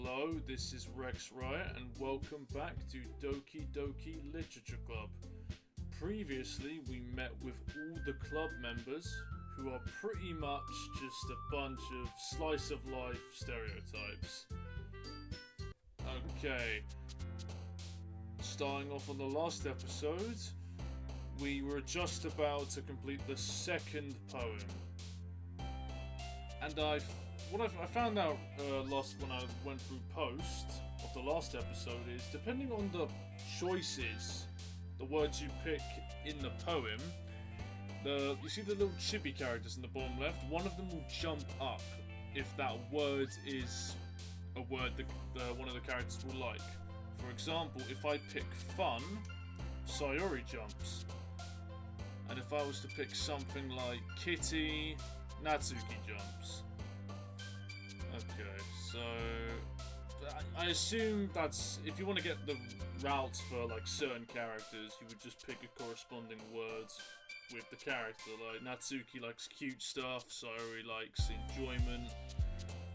Hello, this is RexRiot and welcome back to Doki Doki Literature Club. Previously, we met with all the club members who are pretty much just a bunch of slice-of-life stereotypes. Okay, starting off on the last episode, we were just about to complete the second poem. And I found out when I went through post of the last episode is, depending on the choices, the words you pick in the poem, you see the little chibi characters in the bottom left, one of them will jump up if that word is a word that one of the characters will like. For example, if I pick fun, Sayori jumps. And if I was to pick something like kitty, Natsuki jumps. Okay, so I assume that's, if you want to get the routes for like certain characters, you would just pick a corresponding word with the character. Like Natsuki likes cute stuff, Sayori likes enjoyment,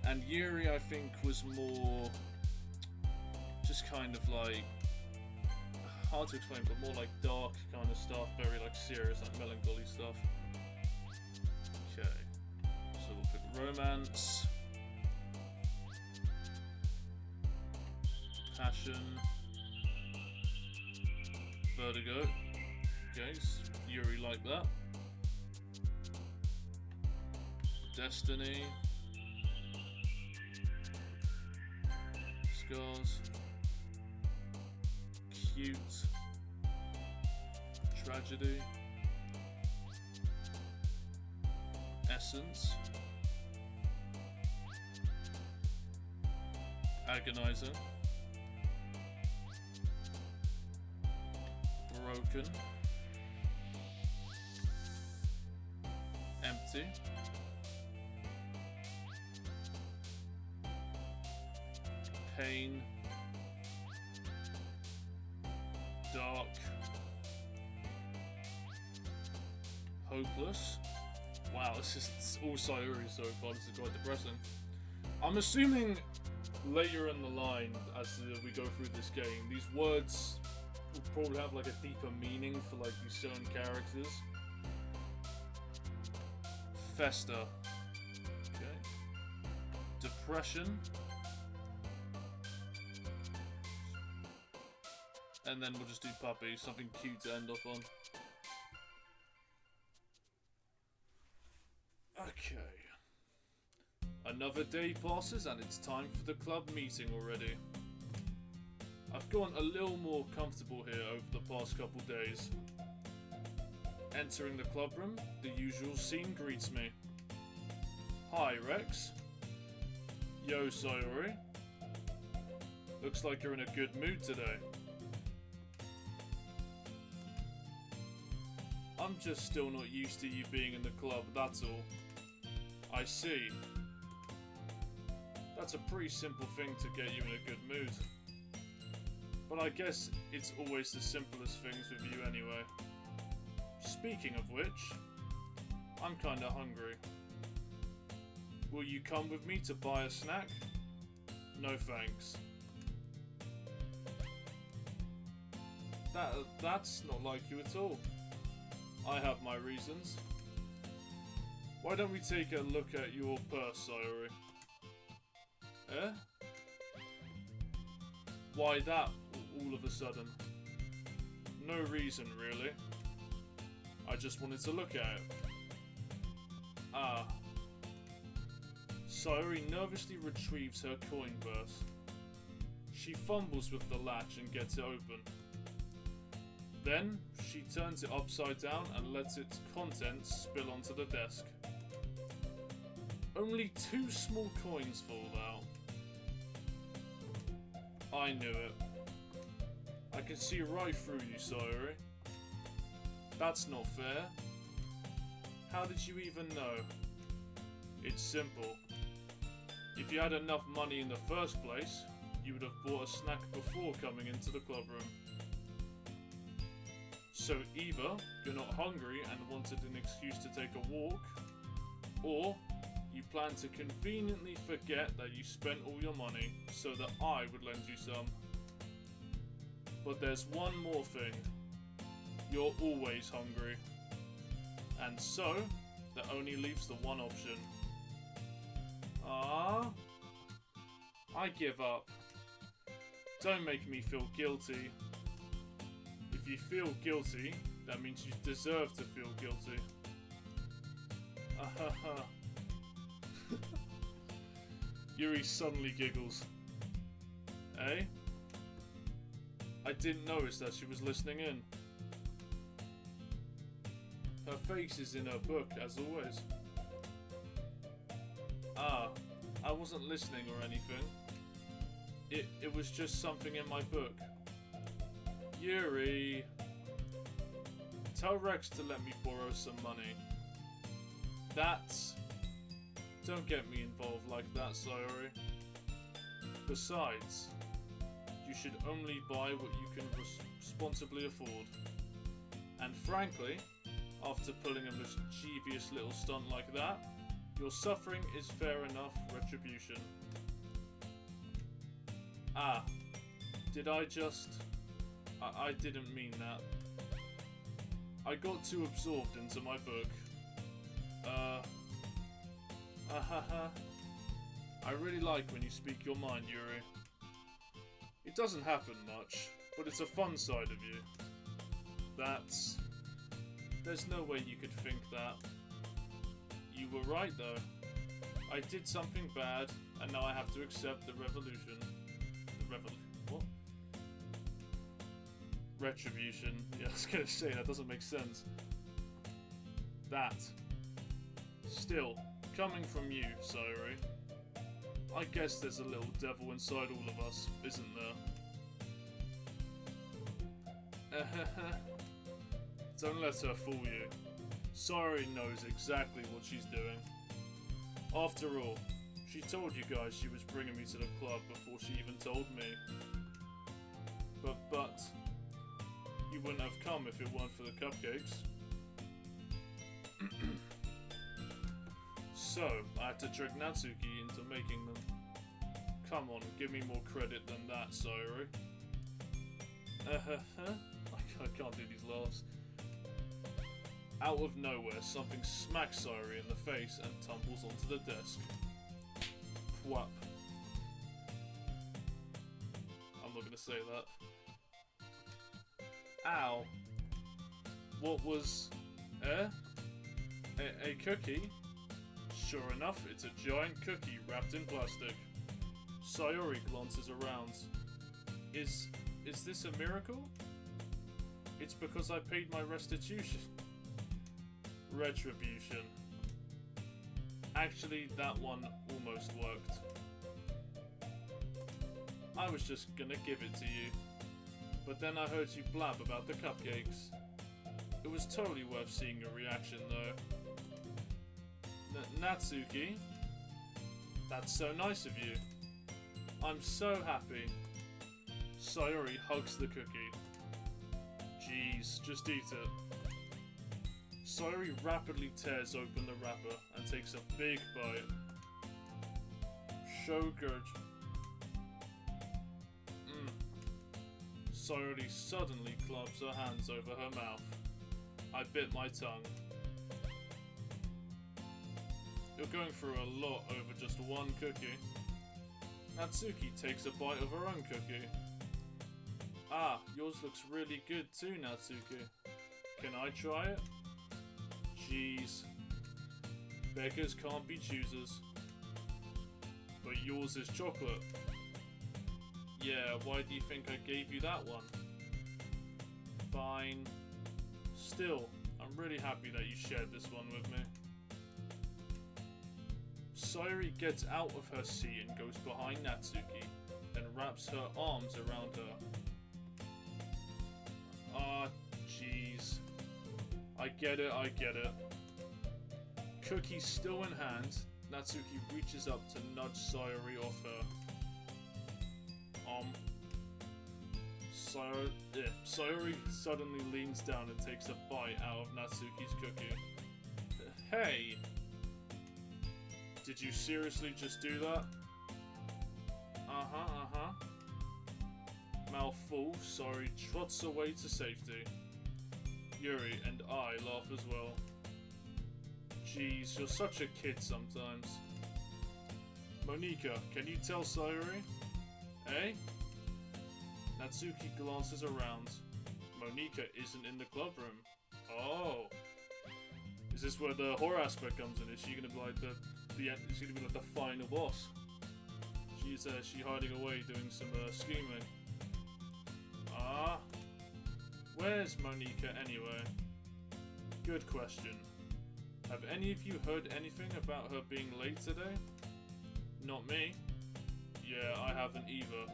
and Yuri I think was more just kind of like, hard to explain, but more like dark kind of stuff, very like serious, like melancholy stuff. Okay, so we'll pick romance, passion, vertigo. Okay, so Yuri like that. Destiny, scars, cute, tragedy, essence, agonizing, broken, empty, pain, dark, hopeless. Wow, this is all Sayori so far. This is quite depressing. I'm assuming later in the line, as we go through this game, these words will probably have like a deeper meaning for like these certain characters. Fester. Okay. Depression. And then we'll just do puppy, something cute to end off on. Okay. Another day passes and it's time for the club meeting already. I've gotten a little more comfortable here over the past couple days. Entering the club room, the usual scene greets me. Hi, Rex. Yo, Sayori. Looks like you're in a good mood today. I'm just still not used to you being in the club, that's all. I see. That's a pretty simple thing to get you in a good mood. But I guess it's always the simplest things with you anyway. Speaking of which, I'm kinda hungry. Will you come with me to buy a snack? No thanks. That's not like you at all. I have my reasons. Why don't we take a look at your purse, Sayori? Eh? Why that, all of a sudden? No reason, really. I just wanted to look at it. Ah. Sayori nervously retrieves her coin purse. She fumbles with the latch and gets it open. Then, she turns it upside down and lets its contents spill onto the desk. Only 2 small coins fall out. I knew it. I can see right through you, Sayori. That's not fair. How did you even know? It's simple. If you had enough money in the first place, you would have bought a snack before coming into the club room. So either you're not hungry and wanted an excuse to take a walk, or You plan to conveniently forget that you spent all your money so that I would lend you some. But there's one more thing. You're always hungry. And so, that only leaves the one option. I give up. Don't make me feel guilty. If you feel guilty, that means you deserve to feel guilty. Yuri suddenly giggles. Eh? I didn't notice that she was listening in. Her face is in her book, as always. I wasn't listening or anything. It was just something in my book. Yuri! Tell Rex to let me borrow some money. Don't get me involved like that, Sayori. Besides, you should only buy what you can responsibly afford. And frankly, after pulling a mischievous little stunt like that, your suffering is fair enough retribution. Did I just... I didn't mean that. I got too absorbed into my book. I really like when you speak your mind, Yuri. It doesn't happen much, but it's a fun side of you. There's no way you could think that. You were right, though. I did something bad, and now I have to accept the revolution. What? Retribution. Yeah, I was gonna say, that doesn't make sense. Still, coming from you, Sayori, I guess there's a little devil inside all of us, isn't there? Don't let her fool you. Sayori knows exactly what she's doing. After all, she told you guys she was bringing me to the club before she even told me. But you wouldn't have come if it weren't for the cupcakes. So, I had to trick Natsuki into making them. Come on, give me more credit than that, Sayori. I can't do these laughs. Out of nowhere, something smacks Sayori in the face and tumbles onto the desk. Pwap. I'm not gonna say that. Ow. What was... A cookie? Sure enough, it's a giant cookie wrapped in plastic. Sayori glances around. Is this a miracle? It's because I paid my restitution. Retribution. Actually, that one almost worked. I was just gonna give it to you. But then I heard you blab about the cupcakes. It was totally worth seeing your reaction, though. Natsuki? That's so nice of you. I'm so happy. Sayori hugs the cookie. Jeez, just eat it. Sayori rapidly tears open the wrapper and takes a big bite. So good. Sayori suddenly claps her hands over her mouth. I bit my tongue. You're going through a lot over just one cookie. Natsuki takes a bite of her own cookie. Yours looks really good too, Natsuki. Can I try it? Jeez. Beggars can't be choosers. But yours is chocolate. Yeah, why do you think I gave you that one? Fine. Still, I'm really happy that you shared this one with me. Sayori gets out of her seat and goes behind Natsuki, then wraps her arms around her. Jeez. I get it. Cookie still in hand, Natsuki reaches up to nudge Sayori off her. Sayori suddenly leans down and takes a bite out of Natsuki's cookie. Hey! Did you seriously just do that? Mouthful, sorry, trots away to safety. Yuri and I laugh as well. Jeez, you're such a kid sometimes. Monika, can you tell Sayori? Eh? Natsuki glances around. Monika isn't in the club room. Oh. Is this where the horror aspect comes in? Is she gonna be like is she gonna be like the final boss? Is she hiding away doing some scheming? Ah. Where's Monika anyway? Good question. Have any of you heard anything about her being late today? Not me. Yeah, I haven't either.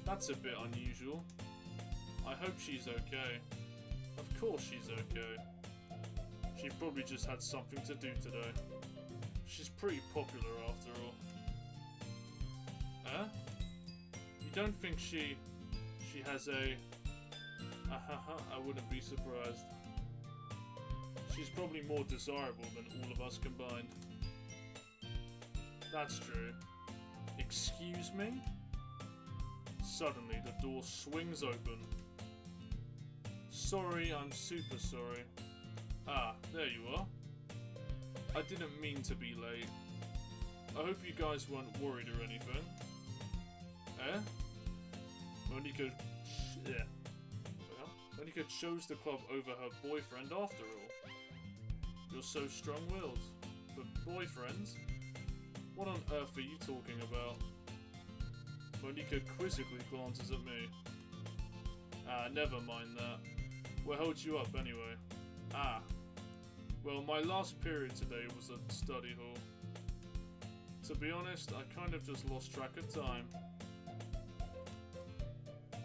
That's a bit unusual. I hope she's okay. Of course she's okay. She probably just had something to do today. She's pretty popular after all. Huh? You don't think she has a... I wouldn't be surprised. She's probably more desirable than all of us combined. That's true. Excuse me? Suddenly, the door swings open. Sorry, I'm super sorry. Ah, there you are. I didn't mean to be late. I hope you guys weren't worried or anything. Eh? Monika... Yeah. Well, Monika chose the club over her boyfriend after all. You're so strong-willed. But boyfriends? What on earth are you talking about? Monika quizzically glances at me. Ah, never mind that. What held you up anyway? Ah. Well, my last period today was at study hall. To be honest, I kind of just lost track of time.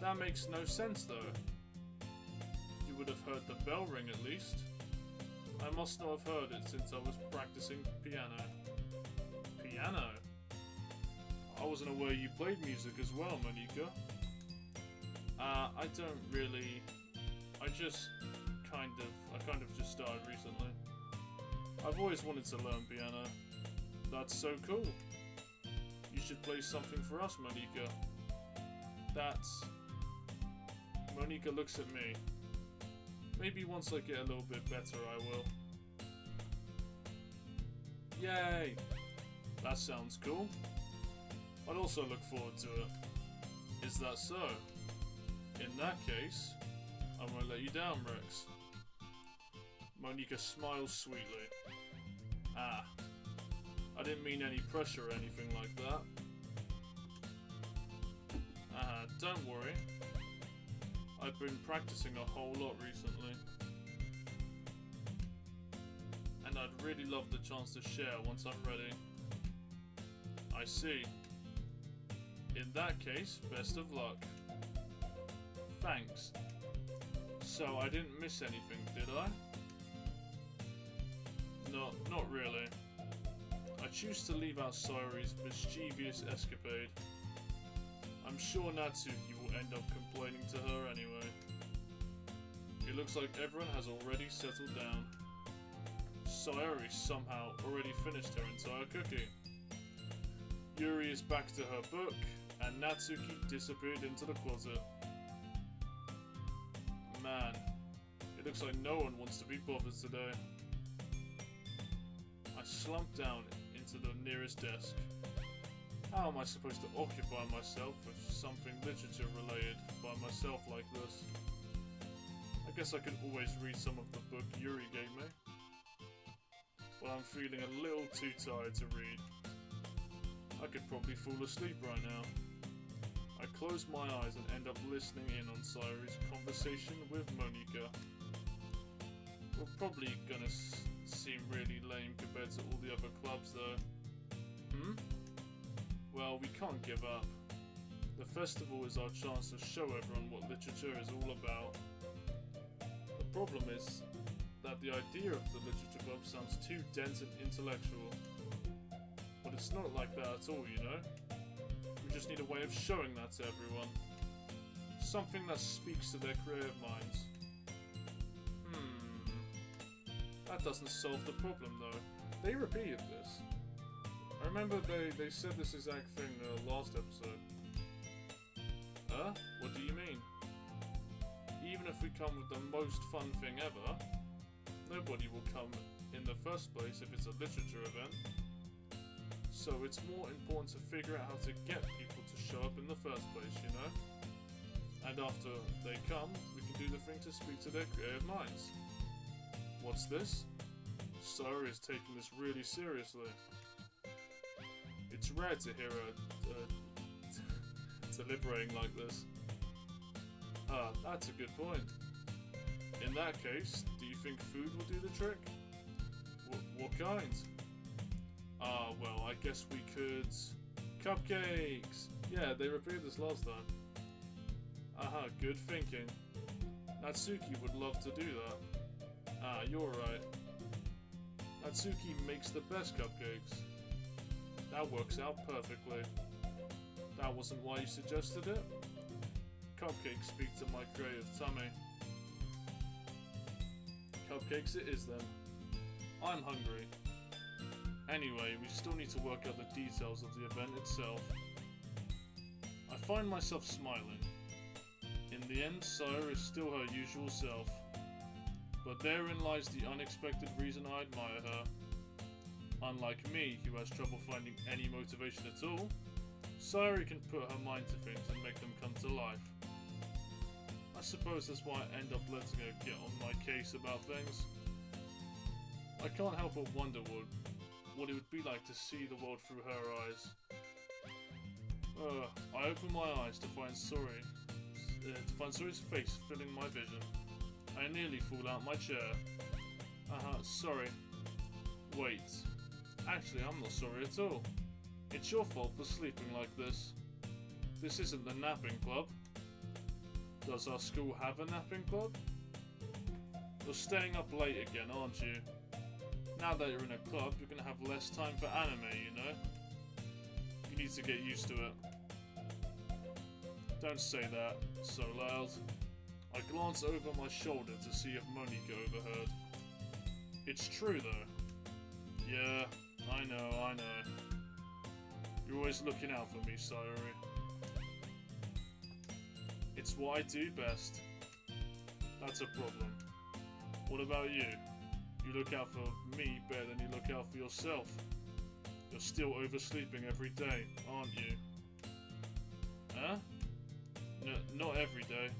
That makes no sense though. You would have heard the bell ring at least. I must not have heard it since I was practicing piano. Piano? I wasn't aware you played music as well, Monika. I don't really... I kind of just started recently. I've always wanted to learn piano. That's so cool. You should play something for us, Monika. That's... Monika looks at me. Maybe once I get a little bit better, I will. Yay! That sounds cool. I'd also look forward to it. Is that so? In that case, I won't let you down, Rex. Monika smiles sweetly. Ah, I didn't mean any pressure or anything like that. Don't worry. I've been practicing a whole lot recently. And I'd really love the chance to share once I'm ready. I see. In that case, best of luck. Thanks. So I didn't miss anything, did I? No, not really. I choose to leave out Sayori's mischievous escapade. I'm sure Natsuki will end up complaining to her anyway. It looks like everyone has already settled down. Sayori somehow already finished her entire cookie. Yuri is back to her book, and Natsuki disappeared into the closet. Man, it looks like no one wants to be bothered today. I slump down into the nearest desk. How am I supposed to occupy myself with something literature related by myself like this? I guess I could always read some of the book Yuri gave me. But I'm feeling a little too tired to read. I could probably fall asleep right now. I close my eyes and end up listening in on Sayori's conversation with Monika. We're probably gonna seem really lame compared to all the other clubs though. Well, we can't give up. The festival is our chance to show everyone what literature is all about. The problem is that the idea of the literature club sounds too dense and intellectual. But it's not like that at all, you know? We just need a way of showing that to everyone. Something that speaks to their creative minds. That doesn't solve the problem though. They repeated this. I remember they said this exact thing last episode. What do you mean? Even if we come with the most fun thing ever, nobody will come in the first place if it's a literature event. So it's more important to figure out how to get people to show up in the first place, you know? And after they come, we can do the thing to speak to their creative minds. What's this? Sora is taking this really seriously. It's rare to hear her deliberating like this. Ah, that's a good point. In that case, do you think food will do the trick? What kind? Ah, well, I guess we could... Cupcakes! Yeah, they repeated this last time. Aha, good thinking. Natsuki would love to do that. Ah, you're right. Natsuki makes the best cupcakes. That works out perfectly. That wasn't why you suggested it? Cupcakes speak to my creative tummy. Cupcakes it is then. I'm hungry. Anyway, we still need to work out the details of the event itself. I find myself smiling. In the end, Sora is still her usual self. But therein lies the unexpected reason I admire her. Unlike me, who has trouble finding any motivation at all, Sora can put her mind to things and make them come to life. I suppose that's why I end up letting her get on my case about things. I can't help but wonder what it would be like to see the world through her eyes. I open my eyes to find Sora's face filling my vision. I nearly fall out my chair. Sorry. Wait. Actually, I'm not sorry at all. It's your fault for sleeping like this. This isn't the napping club. Does our school have a napping club? You're staying up late again, aren't you? Now that you're in a club, you're gonna have less time for anime, you know? You need to get used to it. Don't say that so loud. I glance over my shoulder to see if Monika overheard. It's true though. Yeah, I know. You're always looking out for me, Sayori. It's what I do best. That's a problem. What about you? You look out for me better than you look out for yourself. You're still oversleeping every day, aren't you? Huh? Not every day.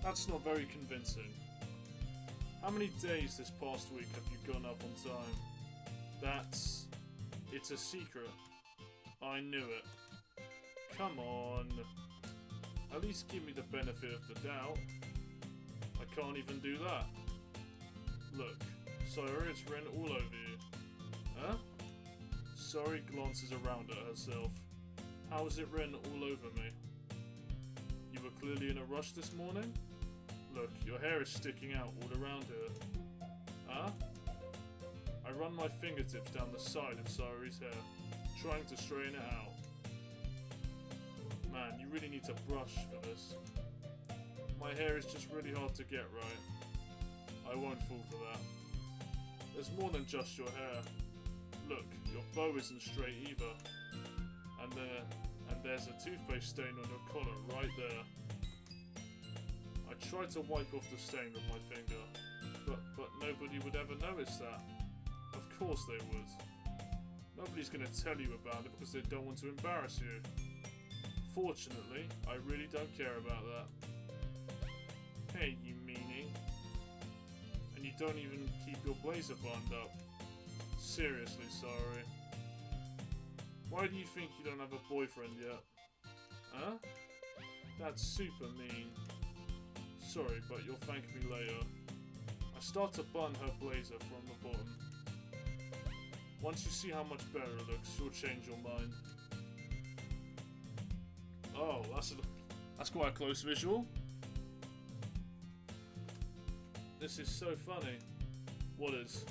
That's not very convincing. How many days this past week have you gone up on time? It's a secret. I knew it. Come on. At least give me the benefit of the doubt. I can't even do that. Look, Sora, it's written all over you. Huh? Sora glances around at herself. How is it written all over me? You were clearly in a rush this morning? Look, your hair is sticking out all around here. Huh? I run my fingertips down the side of Saori's hair, trying to straighten it out. Man, you really need to brush for this. My hair is just really hard to get right. I won't fall for that. There's more than just your hair. Look, your bow isn't straight either. And there's a toothpaste stain on your collar right there. I tried to wipe off the stain with my finger, but nobody would ever notice that. Of course they would. Nobody's gonna tell you about it because they don't want to embarrass you. Fortunately, I really don't care about that. Hey, you meanie. And you don't even keep your blazer buttoned up. Seriously, sorry. Why do you think you don't have a boyfriend yet? Huh? That's super mean. Sorry, but you'll thank me later. I start to button her blazer from the bottom. Once you see how much better it looks, you'll change your mind. Oh, that's quite a close visual. This is so funny. What is?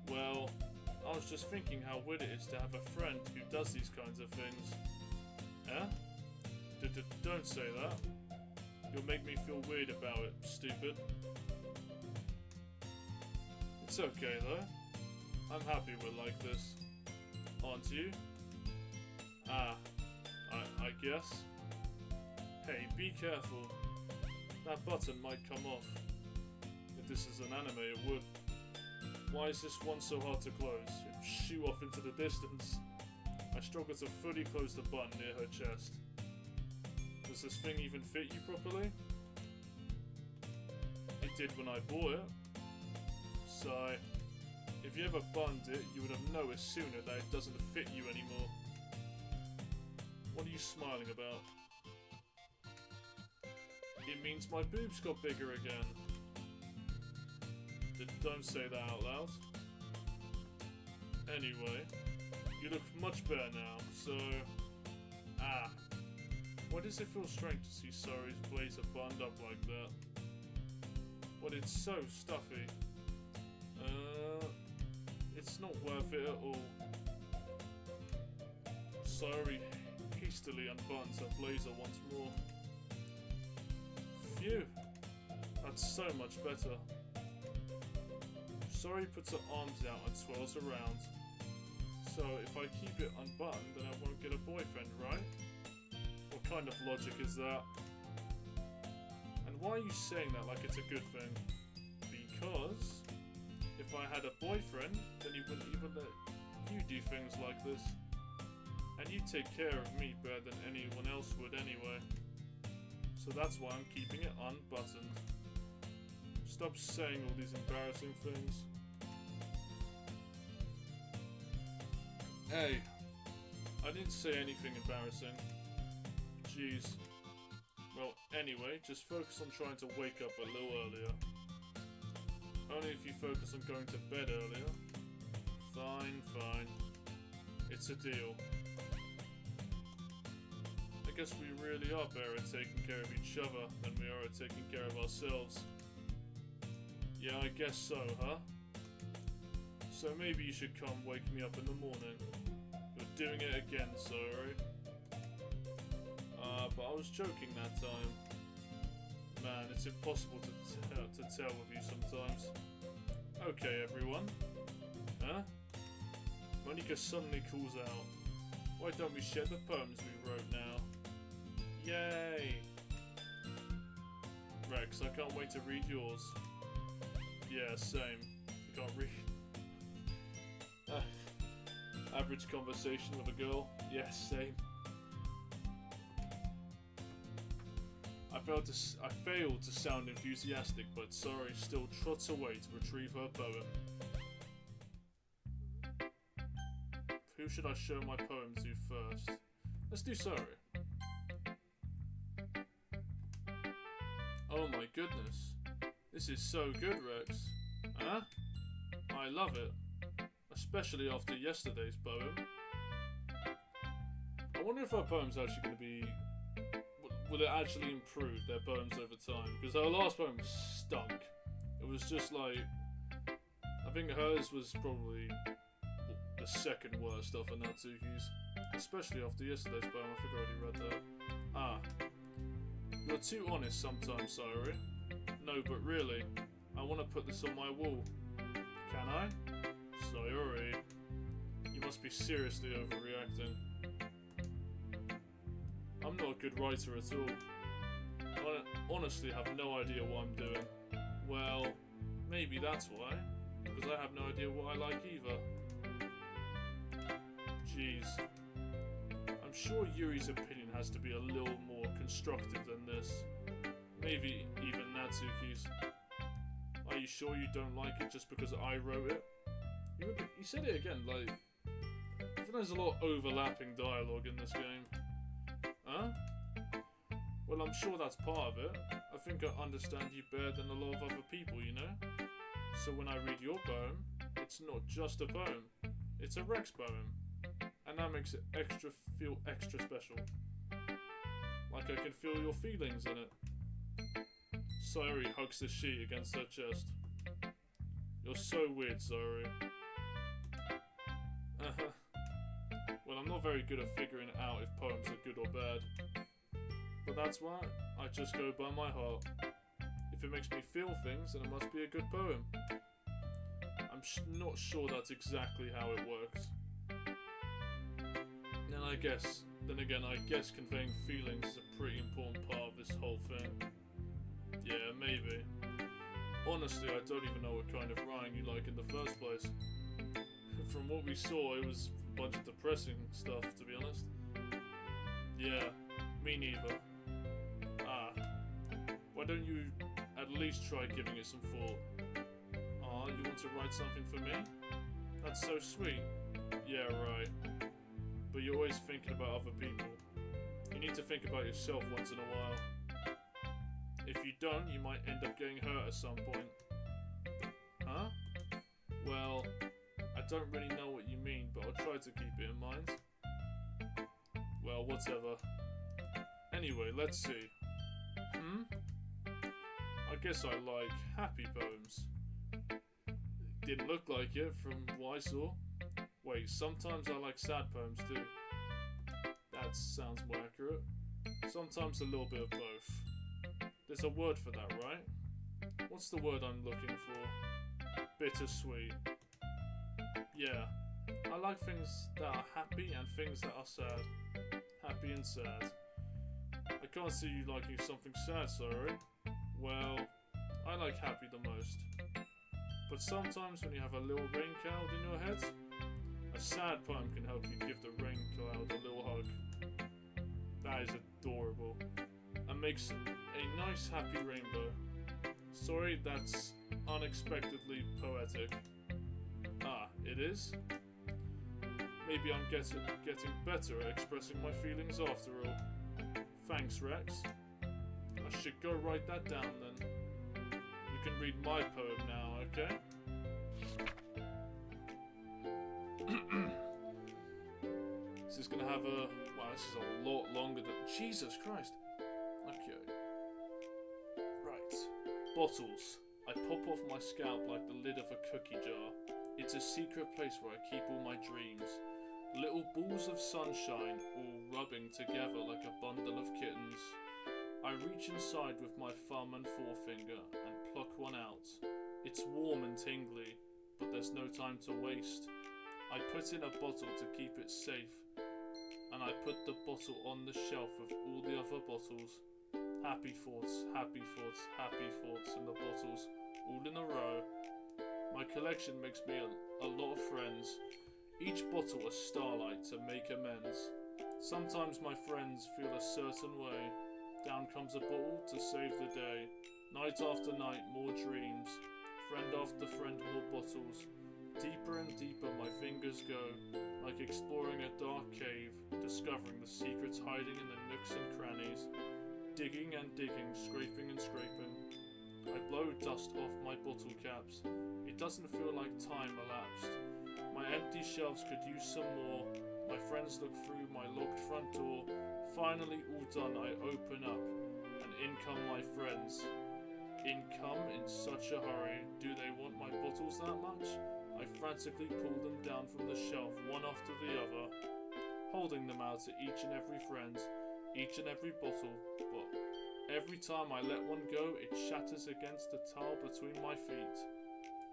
Well, I was just thinking how weird it is to have a friend who does these kinds of things. Huh? Don't say that. You'll make me feel weird about it, stupid. It's okay though. I'm happy we're like this. Aren't you? Ah, I guess. Hey, be careful. That button might come off. If this is an anime, it would. Why is this one so hard to close? It'd shoo off into the distance. I struggle to fully close the button near her chest. Does this thing even fit you properly? It did when I bought it. So, if you ever bunged it, you would have noticed sooner that it doesn't fit you anymore. What are you smiling about? It means my boobs got bigger again. Don't say that out loud. Anyway, you look much better now, so... Ah. Why does it feel strange to see Saru's blazer buttoned up like that? But it's so stuffy. It's not worth it at all. Saru hastily unbuttons her blazer once more. Phew. That's so much better. Saru puts her arms out and twirls around. So if I keep it unbuttoned, then I won't get a boyfriend, right? What kind of logic is that? And why are you saying that like it's a good thing? Because if I had a boyfriend, then he wouldn't even let you do things like this. And you take care of me better than anyone else would anyway. So that's why I'm keeping it unbuttoned. Stop saying all these embarrassing things. Hey, I didn't say anything embarrassing. Jeez. Well, anyway, just focus on trying to wake up a little earlier. Only if you focus on going to bed earlier. Fine, fine. It's a deal. I guess we really are better at taking care of each other than we are at taking care of ourselves. Yeah, I guess so, huh? So maybe you should come wake me up in the morning. You're doing it again, sorry. But I was joking that time. Man, it's impossible to tell with you sometimes. Okay, everyone. Huh? Monika suddenly calls out. Why don't we share the poems we wrote now? Yay! Rex, I can't wait to read yours. Yeah, same. You can't read. Average conversation with a girl. Yeah, same. I failed to sound enthusiastic, but Saru still trots away to retrieve her poem. Who should I show my poem to first? Let's do Saru. Oh my goodness. This is so good, Rex. Huh? I love it. Especially after yesterday's poem. I wonder if her poem's actually going to be... Will it actually improve their poems over time? Because her last poem stunk. It was just like... I think hers was probably the second worst of Natsuki's. Especially after yesterday's poem. I think I already read that. Ah. You're too honest sometimes, Saru. No, but really, I want to put this on my wall. Can I? Sayori. You must be seriously overreacting. I'm not a good writer at all. I honestly have no idea what I'm doing. Well, maybe that's why. Because I have no idea what I like either. Jeez. I'm sure Yuri's opinion has to be a little more constructive than this. Maybe even Natsuki's. Are you sure you don't like it just because I wrote it? You said it again, like... I think there's a lot of overlapping dialogue in this game. Huh? Well, I'm sure that's part of it. I think I understand you better than a lot of other people, you know? So when I read your poem, it's not just a poem. It's a Rex poem. And that makes it feel extra special. Like I can feel your feelings in it. Sayori hugs the sheet against her chest. You're so weird, Sayori. Well, I'm not very good at figuring out if poems are good or bad. But that's why I just go by my heart. If it makes me feel things, then it must be a good poem. I'm not sure that's exactly how it works. Then again, I guess conveying feelings is a pretty important part of this whole thing. Yeah, maybe. Honestly, I don't even know what kind of writing you like in the first place. From what we saw, it was a bunch of depressing stuff, to be honest. Yeah, me neither. Why don't you at least try giving it some thought? You want to write something for me? That's so sweet. Yeah, right. But you're always thinking about other people. You need to think about yourself once in a while. If you don't, you might end up getting hurt at some point. Huh? Well, I don't really know what you mean, but I'll try to keep it in mind. Well, whatever. Anyway, let's see. I guess I like happy poems. Didn't look like it from what I saw. Wait, sometimes I like sad poems too. That sounds more accurate. Sometimes a little bit of both. There's a word for that, right? What's the word I'm looking for? Bittersweet. Yeah. I like things that are happy and things that are sad. Happy and sad. I can't see you liking something sad, sorry. Well, I like happy the most. But sometimes when you have a little rain cloud in your head, a sad poem can help you give the rain cloud a little hug. That is adorable. And makes a nice happy rainbow. Sorry, that's unexpectedly poetic. It is? Maybe I'm getting better at expressing my feelings after all. Thanks, Rex. I should go write that down then. You can read my poem now, okay? This is gonna have a... Wow, this is a lot longer than... Jesus Christ! Okay. Right. Bottles. I pop off my scalp like the lid of a cookie jar. It's a secret place where I keep all my dreams. Little balls of sunshine, all rubbing together like a bundle of kittens. I reach inside with my thumb and forefinger and pluck one out. It's warm and tingly, but there's no time to waste. I put in a bottle to keep it safe, and I put the bottle on the shelf with all the other bottles. Happy thoughts, happy thoughts, happy thoughts in the bottles, all in a row. My collection makes me a lot of friends. Each bottle a starlight to make amends. Sometimes my friends feel a certain way. Down comes a bottle to save the day. Night after night, more dreams. Friend after friend, more bottles. Deeper and deeper my fingers go, like exploring a dark cave, discovering the secrets hiding in the nooks and crannies. Digging and digging, scraping and scraping. I blow dust off my bottle caps. It doesn't feel like time elapsed. My empty shelves could use some more. My friends look through my locked front door. Finally, all done, I open up, and in come my friends. In come in such a hurry. Do they want my bottles that much? I frantically pull them down from the shelf, one after the other, holding them out to each and every friend, each and every bottle, but every time I let one go, it shatters against the tile between my feet.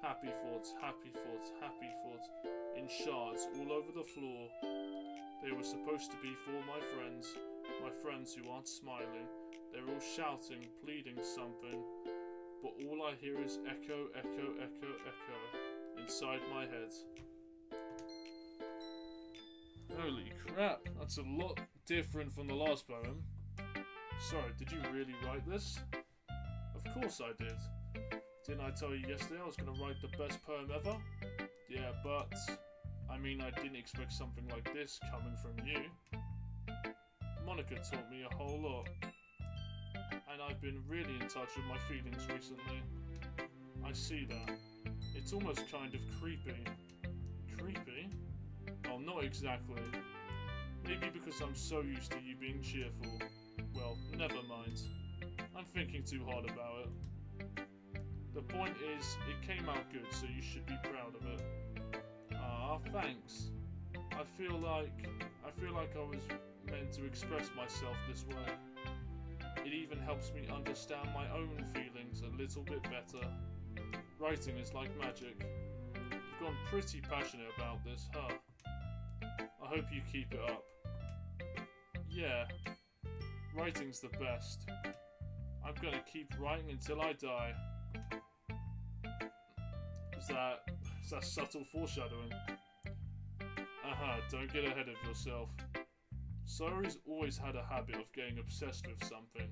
Happy thoughts, happy thoughts, happy thoughts, in shards all over the floor. They were supposed to be for my friends who aren't smiling. They're all shouting, pleading something, but all I hear is echo, echo, echo, echo, inside my head. Holy crap, that's a lot different from the last poem. Sorry, did you really write this? Of course I did. Didn't I tell you yesterday I was going to write the best poem ever? Yeah, but... I mean, I didn't expect something like this coming from you. Monika taught me a whole lot. And I've been really in touch with my feelings recently. I see that. It's almost kind of creepy. Creepy? Oh, not exactly. Maybe because I'm so used to you being cheerful. Well, never mind. I'm thinking too hard about it. The point is, it came out good, so you should be proud of it. Ah, thanks. I feel like I was meant to express myself this way. It even helps me understand my own feelings a little bit better. Writing is like magic. sound pretty passionate about this, huh? I hope you keep it up. Yeah, writing's the best. I'm gonna keep writing until I die. Is that subtle foreshadowing? Don't get ahead of yourself. Sayori's always had a habit of getting obsessed with something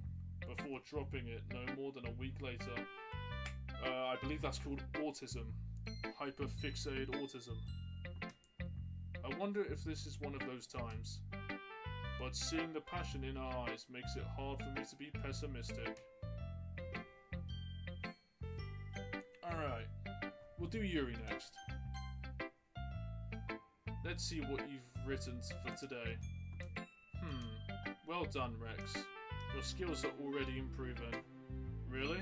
before dropping it no more than a week later. I believe that's called autism. Hyperfixated autism. I wonder if this is one of those times. But seeing the passion in her eyes makes it hard for me to be pessimistic. Alright, we'll do Yuri next. Let's see what you've written for today. Well done, Rex. Your skills are already improving. Really?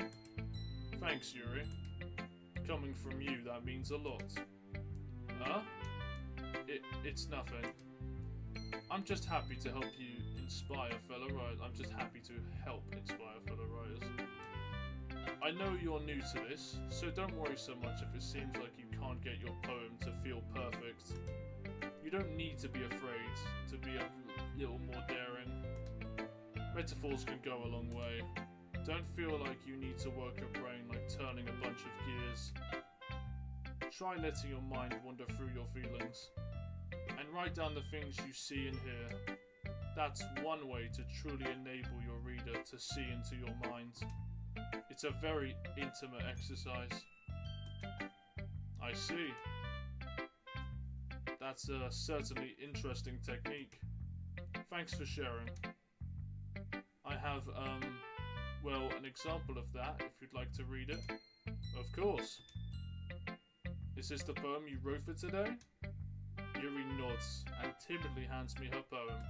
Thanks, Yuri. Coming from you, that means a lot. Huh? It's nothing. I'm just happy to help you inspire fellow writers. I'm just happy to help inspire fellow writers. I know you're new to this, so don't worry so much if it seems like you can't get your poem to feel perfect. You don't need to be afraid to be a little more daring. Metaphors can go a long way. Don't feel like you need to work your brain like turning a bunch of gears. Try letting your mind wander through your feelings. And write down the things you see and hear. That's one way to truly enable your reader to see into your mind. It's a very intimate exercise. I see. That's a certainly interesting technique. Thanks for sharing. I have, well, an example of that, if you'd like to read it. Of course. Is this the poem you wrote for today? Yuri nods and timidly hands me her poem.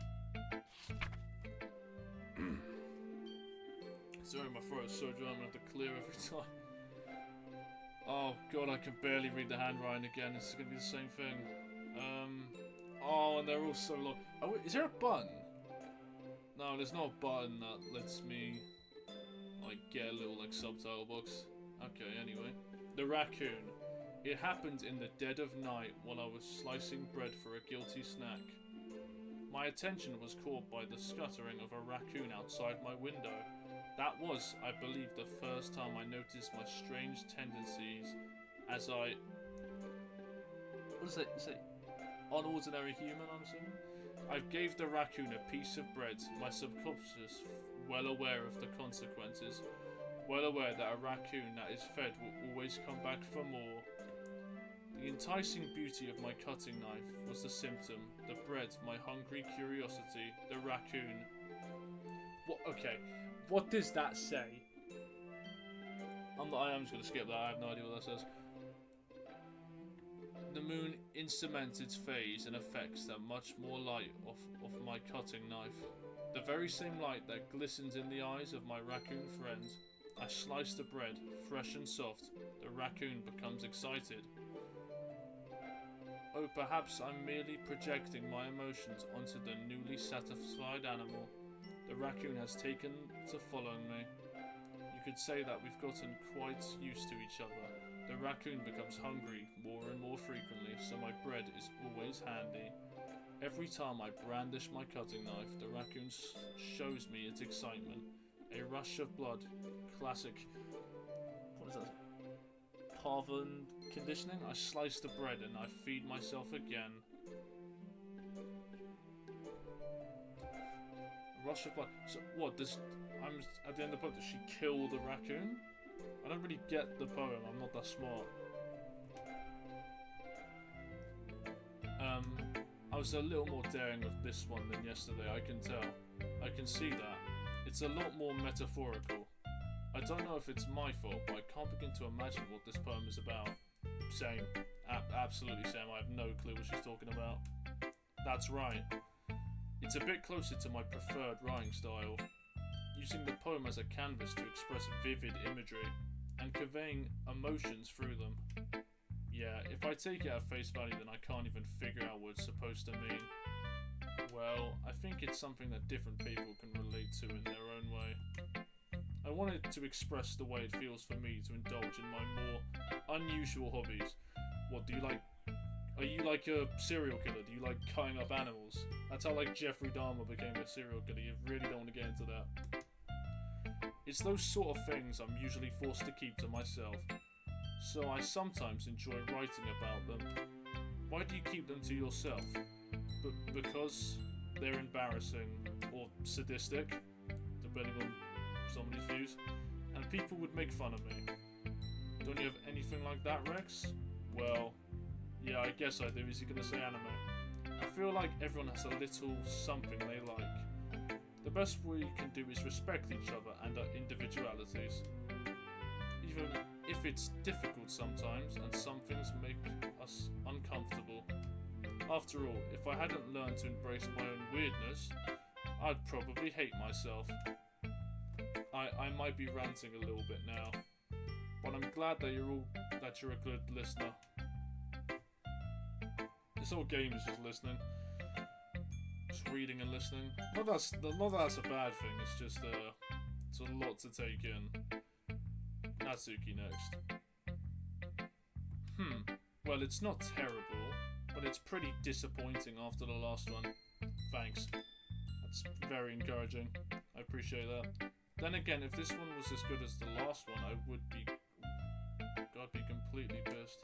Sorry, my throat is so dry, I'm gonna have to clear every time. Oh god, I can barely read the handwriting again. This is gonna be the same thing. Oh, and they're all so long. Oh, wait, is there a button? No, there's not a button that lets me, like, get a little, like, subtitle box. Okay, anyway. The raccoon. It happened in the dead of night while I was slicing bread for a guilty snack. My attention was caught by the scuttering of a raccoon outside my window. That was, I believe, the first time I noticed my strange tendencies as I... What is it? Is it unordinary human, I'm assuming? I gave the raccoon a piece of bread, my subconscious well aware of the consequences. Well aware that a raccoon that is fed will always come back for more. The enticing beauty of my cutting knife was the symptom, the bread, my hungry curiosity, the raccoon. What? Okay, what does that say? I am just going to skip that, I have no idea what that says. The moon in cements its phase and effects that much more light of my cutting knife. The very same light that glistens in the eyes of my raccoon friend. I slice the bread, fresh and soft. The raccoon becomes excited. Oh, perhaps I'm merely projecting my emotions onto the newly satisfied animal. The raccoon has taken to following me. You could say that we've gotten quite used to each other. The raccoon becomes hungry more and more frequently, so my bread is always handy. Every time I brandish my cutting knife, the raccoon shows me its excitement. A rush of blood. Classic. What is that? Parvin conditioning? I slice the bread and I feed myself again. A rush of blood. So what, I'm at the end of the poem, does she kill the raccoon? I don't really get the poem, I'm not that smart. I was a little more daring with this one than yesterday, I can tell. I can see that. It's a lot more metaphorical. I don't know if it's my fault, but I can't begin to imagine what this poem is about. Same. Absolutely same, I have no clue what she's talking about. That's right. It's a bit closer to my preferred writing style. Using the poem as a canvas to express vivid imagery and conveying emotions through them. Yeah, if I take it at face value, then I can't even figure out what it's supposed to mean. Well, I think it's something that different people can relate to in their own way. I wanted to express the way it feels for me to indulge in my more unusual hobbies. What, do you like Are you like a serial killer? Do you like cutting up animals? That's how like Jeffrey Dahmer became a serial killer. You really don't want to get into that. It's those sort of things I'm usually forced to keep to myself. So I sometimes enjoy writing about them. Why do you keep them to yourself? Because they're embarrassing or sadistic, depending on somebody's views, and people would make fun of me. Don't you have anything like that, Rex? Well, yeah, I guess I do. Is he gonna say anime? I feel like everyone has a little something they like. The best we can do is respect each other and our individualities. Even if it's difficult sometimes and some things make us uncomfortable. After all, if I hadn't learned to embrace my own weirdness, I'd probably hate myself. I might be ranting a little bit now, but I'm glad that you're a good listener. This whole game is just listening. Just reading and listening. Not that that's a bad thing, it's just it's a lot to take in. Natsuki next. Well, it's not terrible, but it's pretty disappointing after the last one. Thanks. That's very encouraging. I appreciate that. Then again, if this one was as good as the last one, I'd be completely pissed.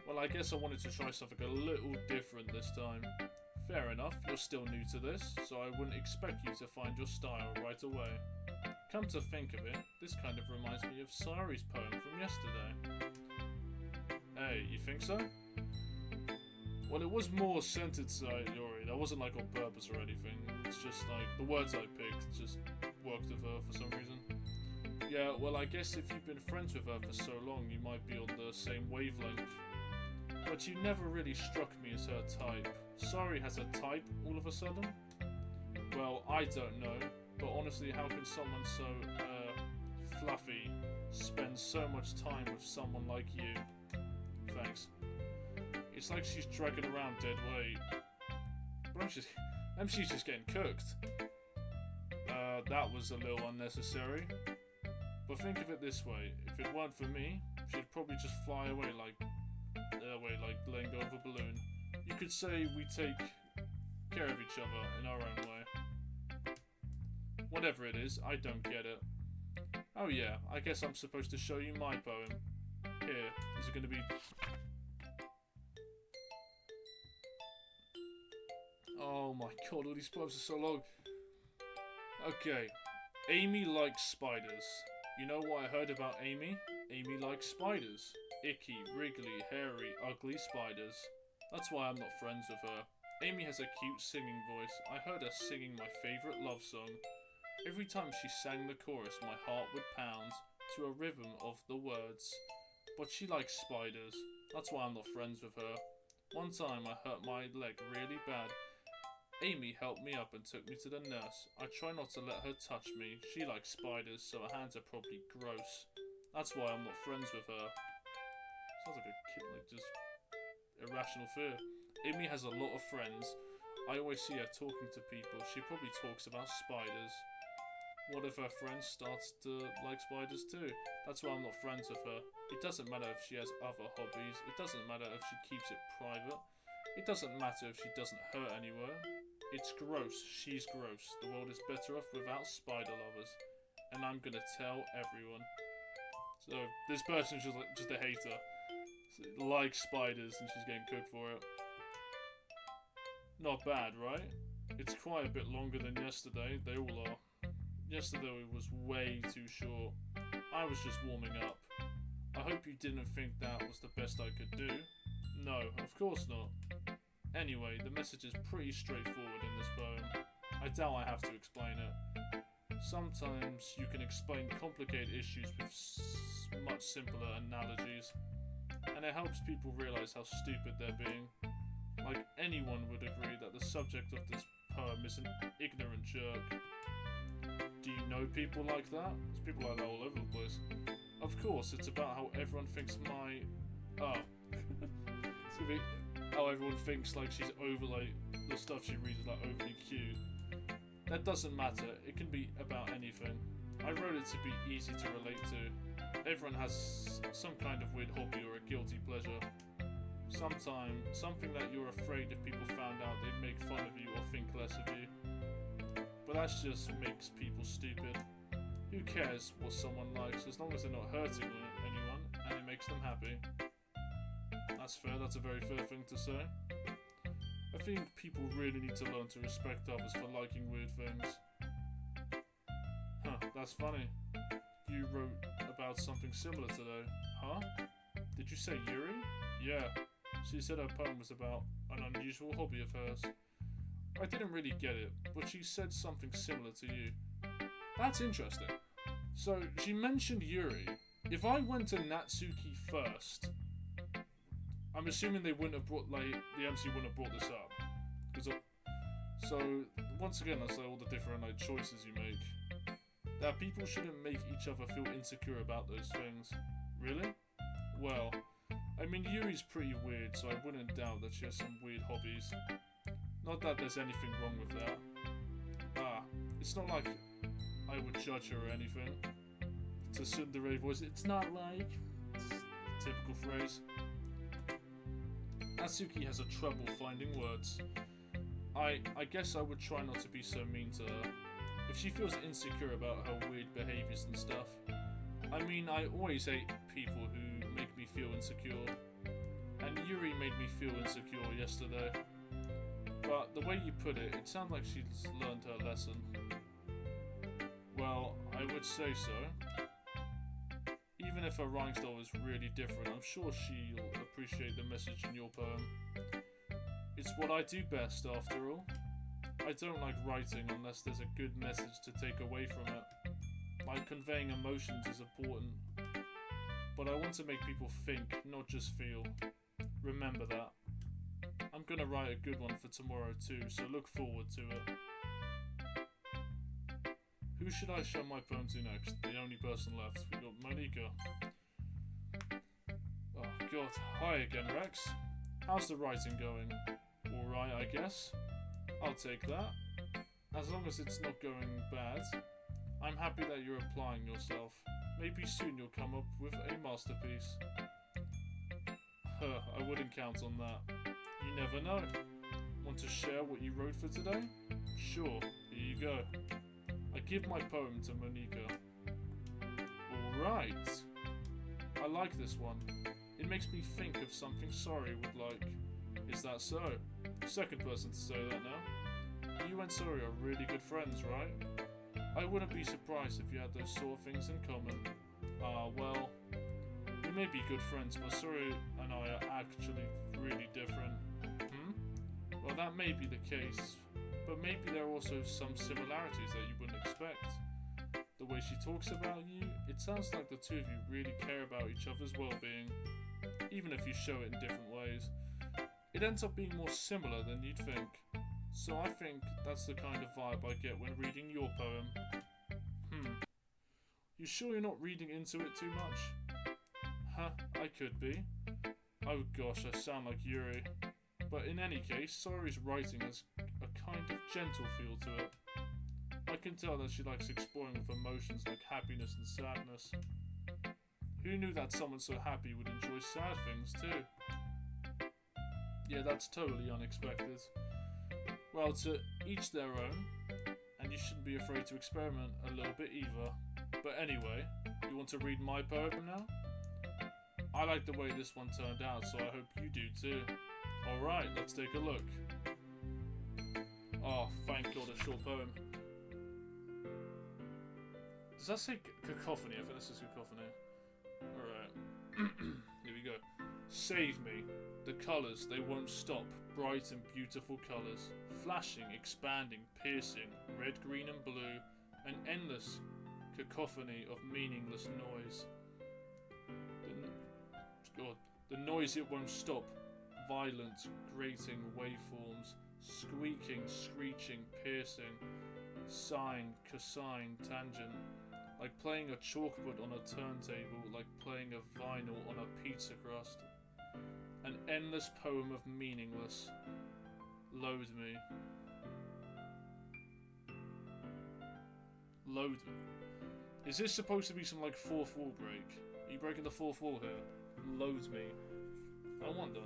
Well, I guess I wanted to try something a little different this time. Fair enough, you're still new to this, so I wouldn't expect you to find your style right away. Come to think of it, this kind of reminds me of Sari's poem from yesterday. Hey, you think so? Well, it was more centered side, Yori. That wasn't like on purpose or anything. It's just like the words I picked just worked with her for some reason. Yeah, well, I guess if you've been friends with her for so long, you might be on the same wavelength. But you never really struck me as her type. Sari has a type all of a sudden? Well, I don't know, but honestly, how can someone so, fluffy spend so much time with someone like you? Thanks. It's like she's dragging around dead weight. But she's just getting cooked. That was a little unnecessary. But think of it this way, if it weren't for me, she'd probably just fly away like letting go of a balloon. You could say we take care of each other in our own way. Whatever it is, I don't get it. Oh yeah, I guess I'm supposed to show you my poem. Here, is it going to be... Oh my god, all these poems are so long. Okay. Amy likes spiders. You know what I heard about Amy? Amy likes spiders. Icky, wriggly, hairy, ugly spiders. That's why I'm not friends with her. Amy has a cute singing voice. I heard her singing my favourite love song. Every time she sang the chorus, my heart would pound to a rhythm of the words. But she likes spiders. That's why I'm not friends with her. One time I hurt my leg really bad. Amy helped me up and took me to the nurse. I try not to let her touch me. She likes spiders, so her hands are probably gross. That's why I'm not friends with her. Sounds like a kid, like just irrational fear. Amy has a lot of friends. I always see her talking to people. She probably talks about spiders. What if her friend starts to like spiders too? That's why I'm not friends with her. It doesn't matter if she has other hobbies. It doesn't matter if she keeps it private. It doesn't matter if she doesn't hurt anywhere. It's gross. She's gross. The world is better off without spider lovers. And I'm gonna tell everyone. So, this person's just a hater. So, likes spiders and she's getting cooked for it. Not bad, right? It's quite a bit longer than yesterday. They all are. Yesterday was way too short. I was just warming up. I hope you didn't think that was the best I could do. No, of course not. Anyway, the message is pretty straightforward in this poem. I doubt I have to explain it. Sometimes you can explain complicated issues with much simpler analogies, and it helps people realize how stupid they're being. Like anyone would agree that the subject of this poem is an ignorant jerk. Do you know people like that? There's people like that all over the place. Of course, it's about how everyone thinks it's gonna be how everyone thinks like she's the stuff she reads is like overly cute. That doesn't matter, it can be about anything. I wrote it to be easy to relate to. Everyone has some kind of weird hobby or a guilty pleasure. Something that you're afraid if people found out they'd make fun of you or think less of you. But that just makes people stupid. Who cares what someone likes as long as they're not hurting anyone and it makes them happy? That's fair, that's a very fair thing to say. I think people really need to learn to respect others for liking weird things. Huh, that's funny. You wrote about something similar today. Huh? Did you say Yuri? Yeah. She said her poem was about an unusual hobby of hers. I didn't really get it, but she said something similar to you. That's interesting. So, she mentioned Yuri. If I went to Natsuki first, I'm assuming they wouldn't have brought, the MC wouldn't have brought this up. So, once again, that's all the different, choices you make. That people shouldn't make each other feel insecure about those things. Really? Well, I mean, Yuri's pretty weird, so I wouldn't doubt that she has some weird hobbies. Not that there's anything wrong with that. It's not like I would judge her or anything. It's a tsundere voice. It's not like... It's a typical phrase. Natsuki has a trouble finding words. I guess I would try not to be so mean to her. If she feels insecure about her weird behaviours and stuff. I mean, I always hate people who make me feel insecure. And Yuri made me feel insecure yesterday. But the way you put it, it sounds like she's learned her lesson. Well, I would say so. Even if her rhyme style is really different, I'm sure she'll appreciate the message in your poem. It's what I do best, after all. I don't like writing unless there's a good message to take away from it. Like conveying emotions is important. But I want to make people think, not just feel. Remember that. I'm gonna write a good one for tomorrow too, so look forward to it. Who should I show my poem to next? The only person left. We got Monika. Oh god. Hi again, Rex. How's the writing going? Alright, I guess. I'll take that. As long as it's not going bad. I'm happy that you're applying yourself. Maybe soon you'll come up with a masterpiece. I wouldn't count on that. You never know. Want to share what you wrote for today? Sure, here you go. I give my poem to Monika. Alright. I like this one. It makes me think of something Sorry would like. Is that so? Second person to say that now. You and Sorry are really good friends, right? I wouldn't be surprised if you had those sort of things in common. Well, we may be good friends, but Sorry and I are actually really different. Well, that may be the case, but maybe there are also some similarities that you wouldn't expect. The way she talks about you, it sounds like the two of you really care about each other's well-being, even if you show it in different ways. It ends up being more similar than you'd think, so I think that's the kind of vibe I get when reading your poem. You sure you're not reading into it too much? Huh, I could be. Oh gosh, I sound like Yuri. But in any case, Sorry's writing has a kind of gentle feel to it. I can tell that she likes exploring with emotions like happiness and sadness. Who knew that someone so happy would enjoy sad things too? Yeah, that's totally unexpected. Well, to each their own, and you shouldn't be afraid to experiment a little bit either. But anyway, you want to read my poem now? I like the way this one turned out, so I hope you do too. Alright, let's take a look. Oh, thank God, a short poem. Does that say cacophony? I think this is cacophony. Alright. Here we go. Save me. The colours, they won't stop. Bright and beautiful colours. Flashing, expanding, piercing. Red, green and blue. An endless cacophony of meaningless noise. The noise, it won't stop. Violent, grating waveforms. Squeaking, screeching, piercing. Sine, cosine, tangent. Like playing a chalkboard on a turntable. Like playing a vinyl on a pizza crust. An endless poem of meaningless. Load me. Load me. Is this supposed to be some like fourth wall break? Are you breaking the fourth wall here? Load me. I wonder.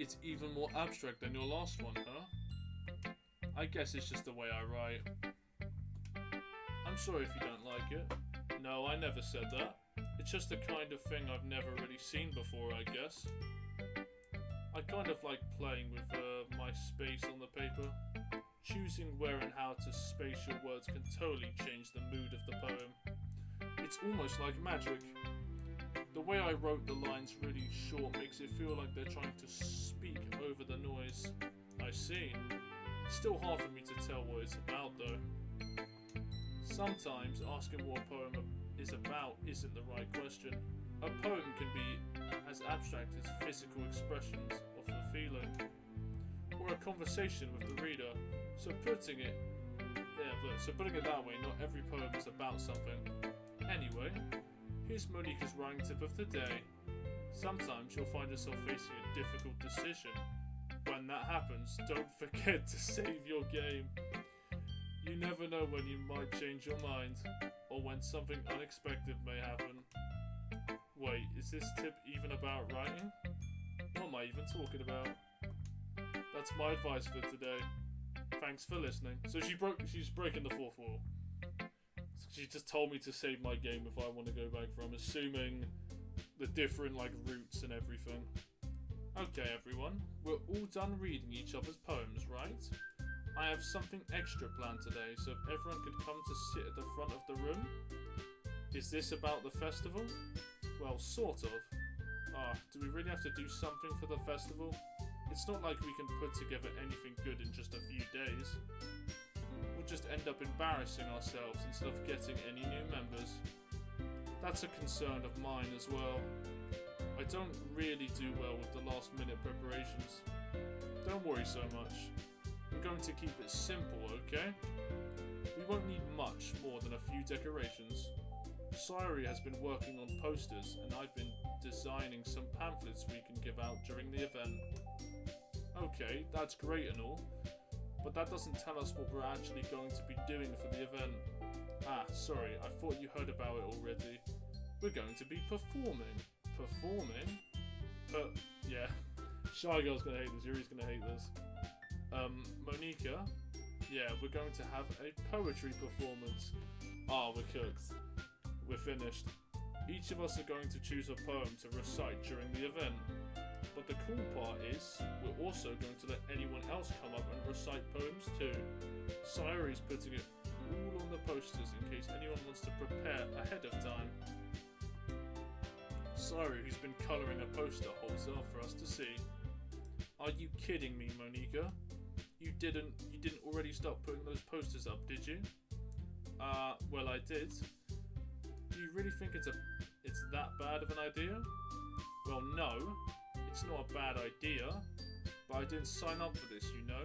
It's even more abstract than your last one, huh? I guess it's just the way I write. I'm sorry if you don't like it. No, I never said that. It's just the kind of thing I've never really seen before, I guess. I kind of like playing with my space on the paper. Choosing where and how to space your words can totally change the mood of the poem. It's almost like magic. The way I wrote the lines really short makes it feel like they're trying to speak over the noise. I see. Still hard for me to tell what it's about though. Sometimes asking what a poem is about isn't the right question. A poem can be as abstract as physical expressions of a feeling, or a conversation with the reader. So putting it that way, not every poem is about something. Anyway, here's Monika's writing tip of the day. Sometimes you'll find yourself facing a difficult decision. When that happens, don't forget to save your game. You never know when you might change your mind, or when something unexpected may happen. Wait, is this tip even about writing? What am I even talking about? That's my advice for today. Thanks for listening. So she's breaking the fourth wall. She just told me to save my game if I want to go back from, assuming the different routes and everything. Okay everyone, we're all done reading each other's poems, right? I have something extra planned today, so if everyone could come to sit at the front of the room. Is this about the festival? Well, sort of. Do we really have to do something for the festival? It's not like we can put together anything good in just a few days. We'll just end up embarrassing ourselves instead of getting any new members. That's a concern of mine as well. I don't really do well with the last minute preparations. Don't worry so much. We're going to keep it simple, okay? We won't need much more than a few decorations. Sayuri has been working on posters and I've been designing some pamphlets we can give out during the event. Okay, that's great and all, but that doesn't tell us what we're actually going to be doing for the event. Sorry, I thought you heard about it already. We're going to be performing. Performing? Yeah. Shy Girl's gonna hate this, Yuri's gonna hate this. Monika? Yeah, we're going to have a poetry performance. We're cooked. We're finished. Each of us are going to choose a poem to recite during the event. But the cool part is, we're also going to let anyone else come up and recite poems too. Sayuri's putting it all on the posters in case anyone wants to prepare ahead of time. Sayuri, who's been colouring a poster, holds it up for us to see. Are you kidding me, Monika? You didn't already start putting those posters up, did you? Well I did. Do you really think it's that bad of an idea? Well no, it's not a bad idea, but I didn't sign up for this, you know?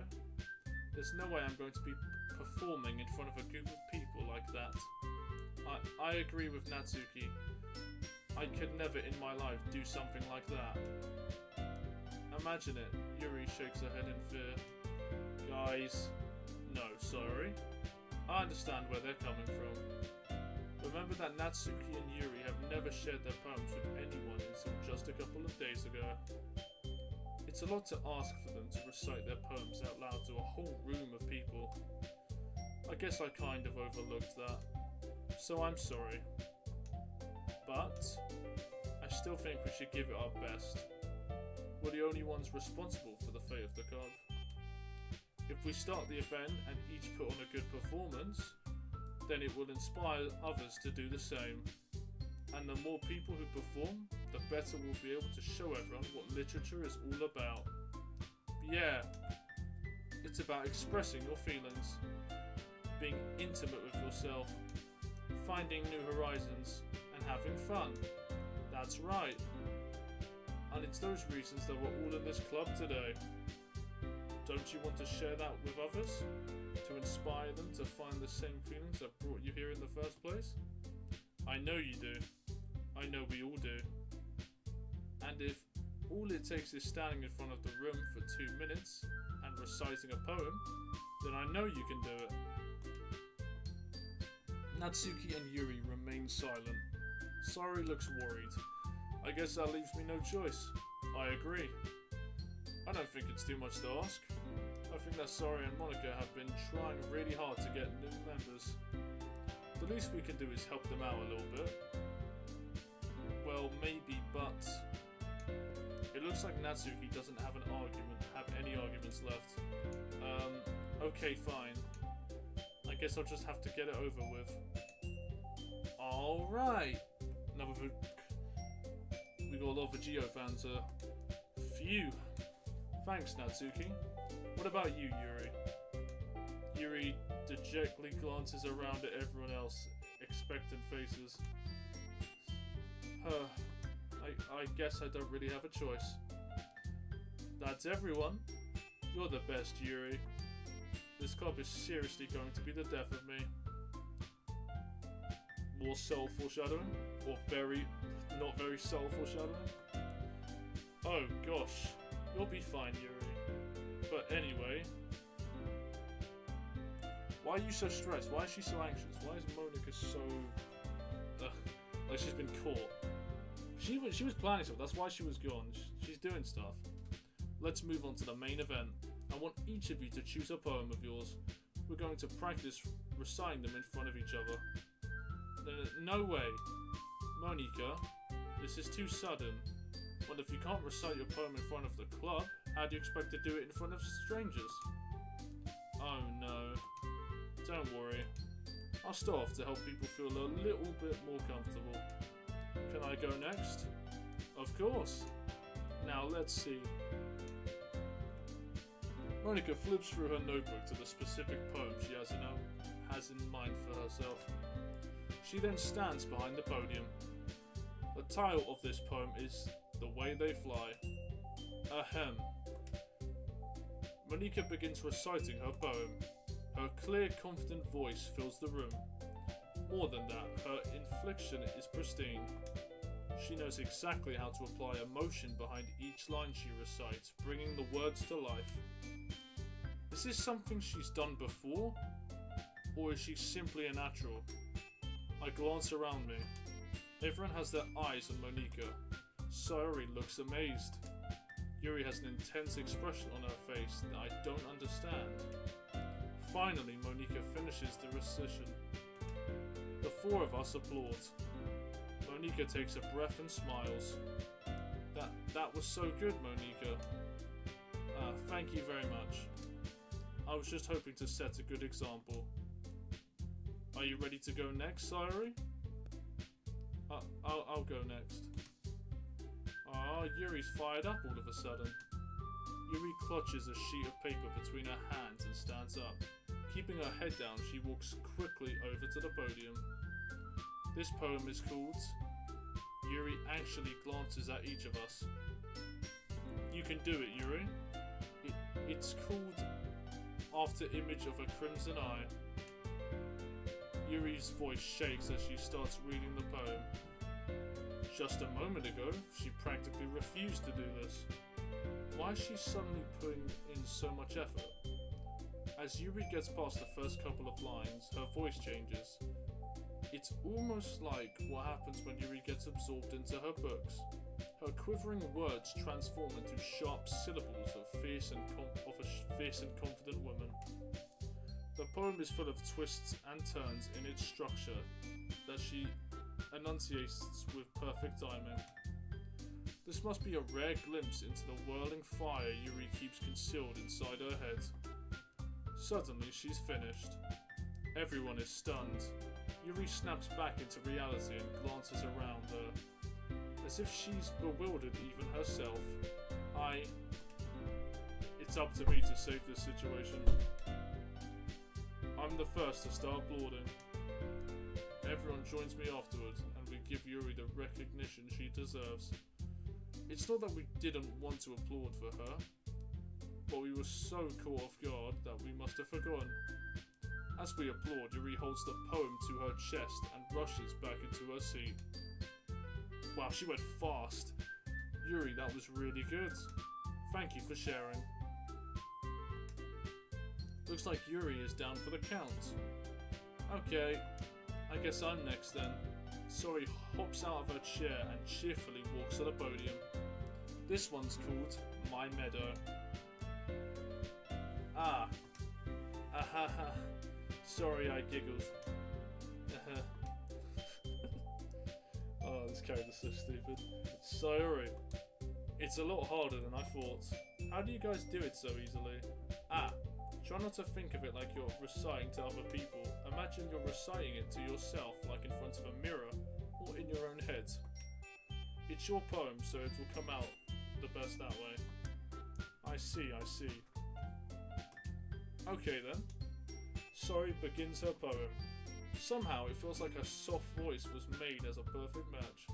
There's no way I'm going to be performing in front of a group of people like that. I agree with Natsuki. I could never in my life do something like that. Imagine it. Yuri shakes her head in fear. Guys, no, sorry. I understand where they're coming from. Remember that Natsuki and Yuri have never shared their poems with anyone until just a couple of days ago. It's a lot to ask for them to recite their poems out loud to a whole room of people. I guess I kind of overlooked that. So I'm sorry. But I still think we should give it our best. We're the only ones responsible for the fate of the club. If we start the event and each put on a good performance, then it will inspire others to do the same. And the more people who perform, the better we'll be able to show everyone what literature is all about. Yeah, it's about expressing your feelings, being intimate with yourself, finding new horizons, and having fun. That's right. And it's those reasons that we're all in this club today. Don't you want to share that with others? To inspire them to find the same feelings that brought you here in the first place? I know you do. I know we all do. And if all it takes is standing in front of the room for 2 minutes and reciting a poem, then I know you can do it. Natsuki and Yuri remain silent. Sayuri looks worried. I guess that leaves me no choice. I agree. I don't think it's too much to ask. I think that Sari and Monika have been trying really hard to get new members. The least we can do is help them out a little bit. Well, maybe, but it looks like Natsuki doesn't have any arguments left. Okay, fine. I guess I'll just have to get it over with. Alright! We got a lot of Vegio fans. Phew. Thanks, Natsuki. What about you, Yuri? Yuri dejectedly glances around at everyone else, expectant faces. I guess I don't really have a choice. That's everyone. You're the best, Yuri. This club is seriously going to be the death of me. More subtle foreshadowing? Or not very subtle foreshadowing? Oh gosh, you'll be fine, Yuri. But anyway, why are you so stressed? Why is she so anxious? Why is Monika so... like she's been caught? She was planning something, that's why she was gone. She's doing stuff. Let's move on to the main event. I want each of you to choose a poem of yours. We're going to practice reciting them in front of each other. No way. Monika, this is too sudden. Well, if you can't recite your poem in front of the club, how do you expect to do it in front of strangers? Oh no. Don't worry. I'll start off to help people feel a little bit more comfortable. Can I go next? Of course. Now let's see. Monika flips through her notebook to the specific poem she has in mind for herself. She then stands behind the podium. The title of this poem is The Way They Fly. Ahem. Monika begins reciting her poem. Her clear, confident voice fills the room. More than that, her inflection is pristine. She knows exactly how to apply emotion behind each line she recites, bringing the words to life. Is this something she's done before? Or is she simply a natural? I glance around me. Everyone has their eyes on Monika. Sayori looks amazed. Yuri has an intense expression on her face that I don't understand. Finally, Monika finishes the recitation. The four of us applaud. Monika takes a breath and smiles. That was so good, Monika. Thank you very much. I was just hoping to set a good example. Are you ready to go next, Sayori? I'll go next. Yuri's fired up all of a sudden. Yuri clutches a sheet of paper between her hands and stands up. Keeping her head down, she walks quickly over to the podium. This poem is called... Yuri anxiously glances at each of us. You can do it, Yuri. It's called After Image of a Crimson Eye. Yuri's voice shakes as she starts reading the poem. Just a moment ago, she practically refused to do this. Why is she suddenly putting in so much effort? As Yuri gets past the first couple of lines, her voice changes. It's almost like what happens when Yuri gets absorbed into her books. Her quivering words transform into sharp syllables of a fierce and confident woman. The poem is full of twists and turns in its structure that she enunciates with perfect timing. This must be a rare glimpse into the whirling fire Yuri keeps concealed inside her head. Suddenly, she's finished. Everyone is stunned. Yuri snaps back into reality and glances around her, as if she's bewildered even herself. It's up to me to save this situation. I'm the first to start applauding. Everyone joins me afterwards, and we give Yuri the recognition she deserves. It's not that we didn't want to applaud for her, but we were so caught off guard that we must have forgotten. As we applaud, Yuri holds the poem to her chest and rushes back into her seat. Wow, she went fast. Yuri, that was really good. Thank you for sharing. Looks like Yuri is down for the count. Okay, I guess I'm next then. Sori hops out of her chair and cheerfully walks to the podium. This one's called my meadow. Ah. Ahaha. Sorry I giggled. Oh, this character's so stupid. Sorry. It's a lot harder than I thought. How do you guys do it so easily? Ah. Try not to think of it like you're reciting to other people. Imagine you're reciting it to yourself, like in front of a mirror, or in your own head. It's your poem, so it will come out the best that way. I see, I see. Okay then. Sorry begins her poem. Somehow it feels like her soft voice was made as a perfect match.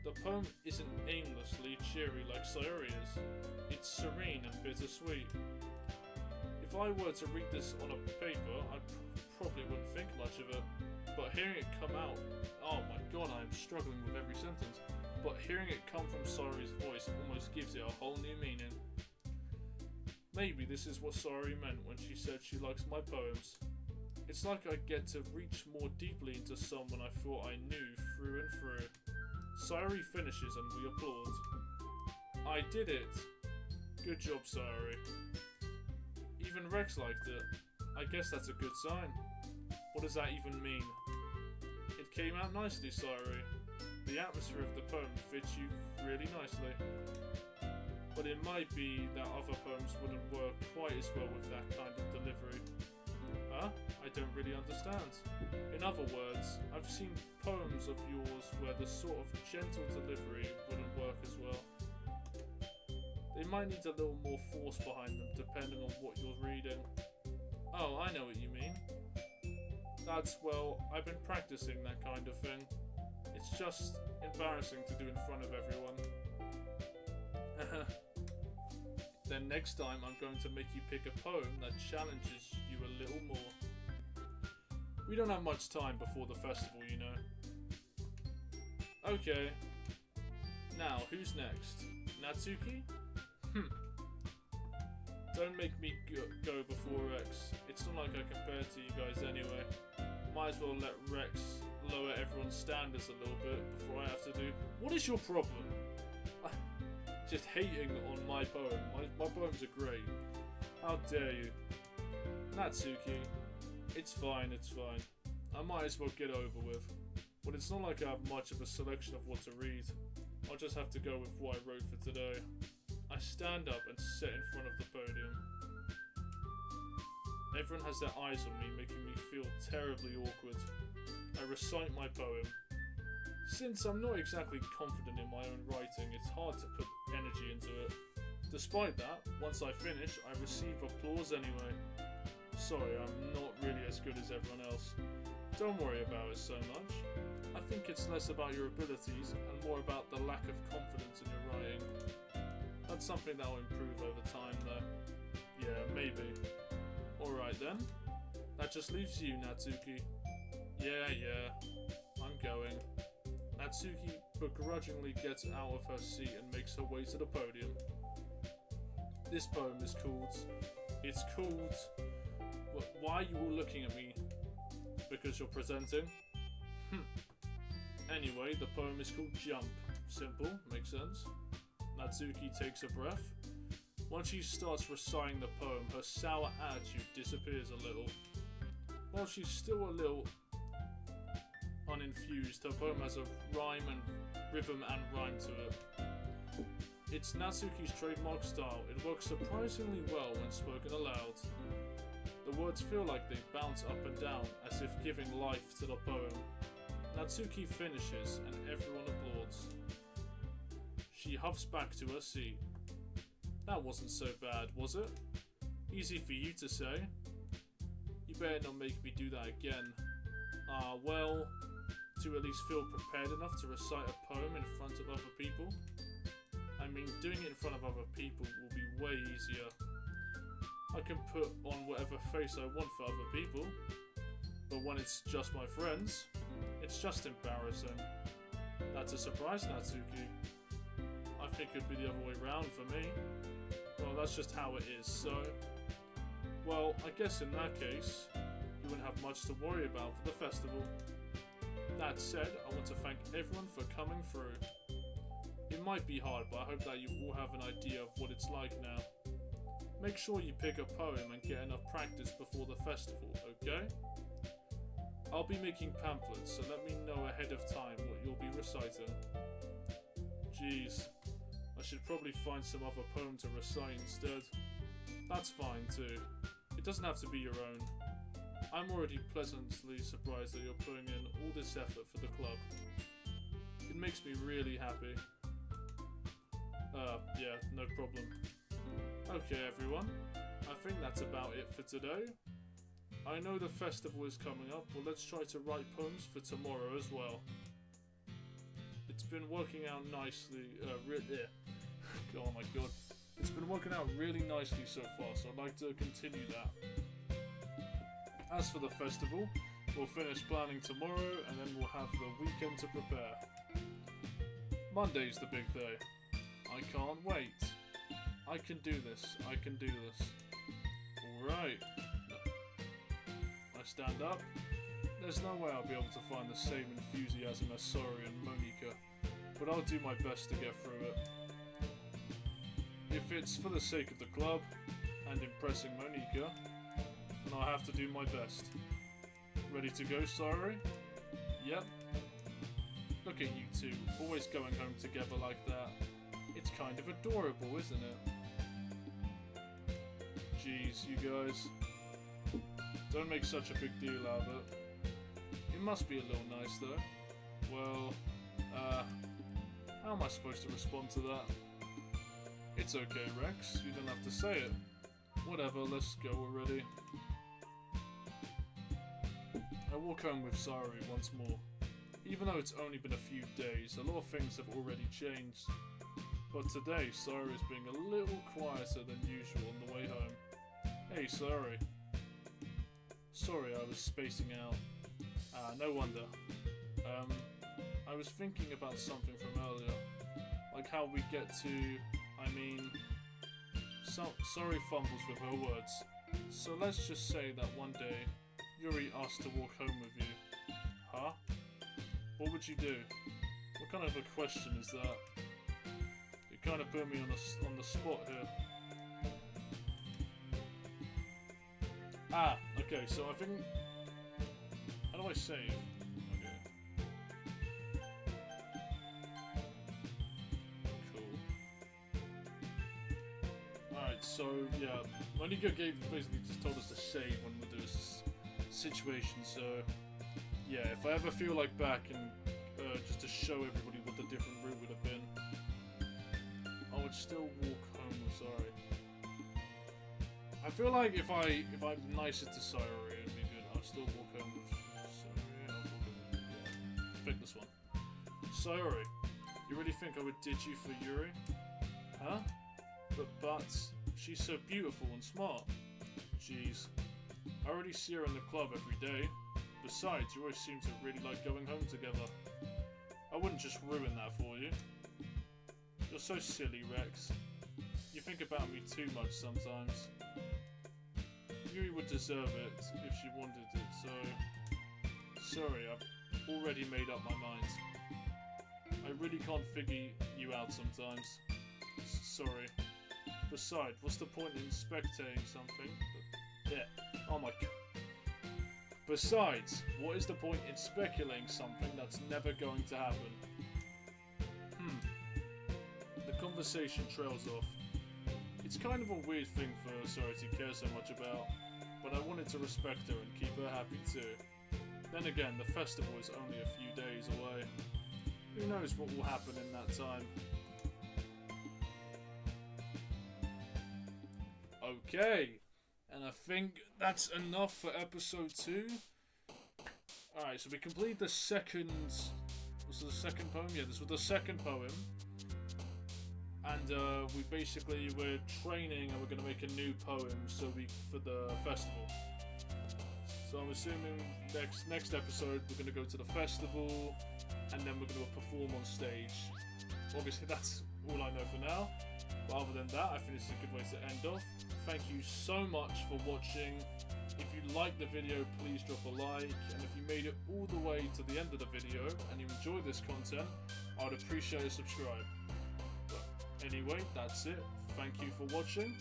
The poem isn't aimlessly cheery like Sayori is. It's serene and bittersweet. If I were to read this on a paper, I probably wouldn't think much of it. But hearing it come out, oh my god, I'm struggling with every sentence. But hearing it come from Sayori's voice almost gives it a whole new meaning. Maybe this is what Sayori meant when she said she likes my poems. It's like I get to reach more deeply into someone I thought I knew through and through. Sayori finishes and we applaud. I did it! Good job, Sayori. Even Rex liked it. I guess that's a good sign. What does that even mean? It came out nicely, Sayori. The atmosphere of the poem fits you really nicely. But it might be that other poems wouldn't work quite as well with that kind of delivery. Huh? I don't really understand. In other words, I've seen poems of yours where the sort of gentle delivery wouldn't work as well. They might need a little more force behind them depending on what you're reading. Oh, I know what you mean. Well, I've been practicing that kind of thing. It's just embarrassing to do in front of everyone. Then next time I'm going to make you pick a poem that challenges you a little more. We don't have much time before the festival, you know. Okay. Now, who's next? Natsuki? Don't make me go before Rex. It's not like I compare to you guys anyway. Might as well let Rex lower everyone's standards a little bit before I have to do... What is your problem? Just hating on my poem. My poems are great. How dare you? Natsuki. It's fine, it's fine. I might as well get over with. But it's not like I have much of a selection of what to read. I'll just have to go with what I wrote for today. I stand up and sit in front of the podium. Everyone has their eyes on me, making me feel terribly awkward. I recite my poem. Since I'm not exactly confident in my own writing, it's hard to put energy into it. Despite that, once I finish, I receive applause anyway. Sorry, I'm not really as good as everyone else. Don't worry about it so much. I think it's less about your abilities and more about the lack of confidence in your writing. That's something that will improve over time though. Yeah, maybe. Alright then. That just leaves you, Natsuki. Yeah, I'm going. Natsuki begrudgingly gets out of her seat and makes her way to the podium. This poem is called... It's called... Why are you all looking at me? Because you're presenting? Anyway, the poem is called Jump. Simple, makes sense. Natsuki takes a breath. Once she starts reciting the poem, her sour attitude disappears a little. While she's still a little uninfused, her poem has a rhyme and rhythm and rhyme to it. It's Natsuki's trademark style. It works surprisingly well when spoken aloud. The words feel like they bounce up and down, as if giving life to the poem. Natsuki finishes and everyone applauds. She huffs back to her seat. That wasn't so bad, was it? Easy for you to say. You better not make me do that again. Well, to at least feel prepared enough to recite a poem in front of other people? I mean, doing it in front of other people will be way easier. I can put on whatever face I want for other people, but when it's just my friends, it's just embarrassing. That's a surprise, Natsuki. I think it'd be the other way round for me. Well, that's just how it is, so... Well, I guess in that case, you wouldn't have much to worry about for the festival. That said, I want to thank everyone for coming through. It might be hard, but I hope that you all have an idea of what it's like now. Make sure you pick a poem and get enough practice before the festival, okay? I'll be making pamphlets, so let me know ahead of time what you'll be reciting. Jeez, I should probably find some other poem to recite instead. That's fine too. It doesn't have to be your own. I'm already pleasantly surprised that you're putting in all this effort for the club. It makes me really happy. Yeah, no problem. Okay everyone, I think that's about it for today. I know the festival is coming up, but let's try to write poems for tomorrow as well. It's been working out nicely, oh my god. It's been working out really nicely so far, so I'd like to continue that. As for the festival, we'll finish planning tomorrow, and then we'll have the weekend to prepare. Monday's the big day. I can't wait. I can do this. I can do this. Alright. I stand up. There's no way I'll be able to find the same enthusiasm as Sari and Monika, but I'll do my best to get through it. If it's for the sake of the club and impressing Monika, then I'll have to do my best. Ready to go, Sari? Yep. Look at you two, always going home together like that. It's kind of adorable, isn't it? Jeez, you guys. Don't make such a big deal out of it. It must be a little nice, though. Well, how am I supposed to respond to that? It's okay, Rex. You don't have to say it. Whatever, let's go already. I walk home with Sari once more. Even though it's only been a few days, a lot of things have already changed. But today, Sari is being a little quieter than usual on the way home. Hey, Sari. Sorry, I was spacing out. No wonder. I was thinking about something from earlier. Like how we get to... Sari fumbles with her words. So let's just say that one day, Yuri asked to walk home with you. Huh? What would you do? What kind of a question is that? You kind of put me on the spot here. Okay, so I think... How do I save? Okay. Cool. Alright, so, yeah. Monika basically just told us to save when we do this situation, so... Yeah, if I ever feel like back and just to show everybody what the different route would have been, I would still walk home with Sari. I feel like if I'm nicer to Sari, it'd be good. I'll still walk home with Sari. Pick this one. Sari, you really think I would ditch you for Yuri? Huh? But she's so beautiful and smart. Jeez. I already see her in the club every day. Besides, you always seem to really like going home together. I wouldn't just ruin that for you. You're so silly, Rex. You think about me too much sometimes. Yuri would deserve it if she wanted it, so... Sorry, I've already made up my mind. I really can't figure you out sometimes. Sorry. Besides, what's the point in spectating something? Yeah. Oh my god. Besides, what is the point in speculating something that's never going to happen? The conversation trails off. It's kind of a weird thing for Sari to care so much about, but I wanted to respect her and keep her happy too. Then again, the festival is only a few days away. Who knows what will happen in that time? Okay, and I think that's enough for episode 2. Alright, so we complete the second... Was it the second poem? Yeah, this was the second poem. And we're training and we're going to make a new poem for the festival. So I'm assuming next episode we're going to go to the festival and then we're going to perform on stage. Obviously that's all I know for now. But other than that, I think this is a good way to end off. Thank you so much for watching. If you liked the video, please drop a like. And if you made it all the way to the end of the video and you enjoy this content, I'd appreciate a subscribe. Anyway, that's it. Thank you for watching,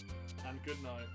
and good night.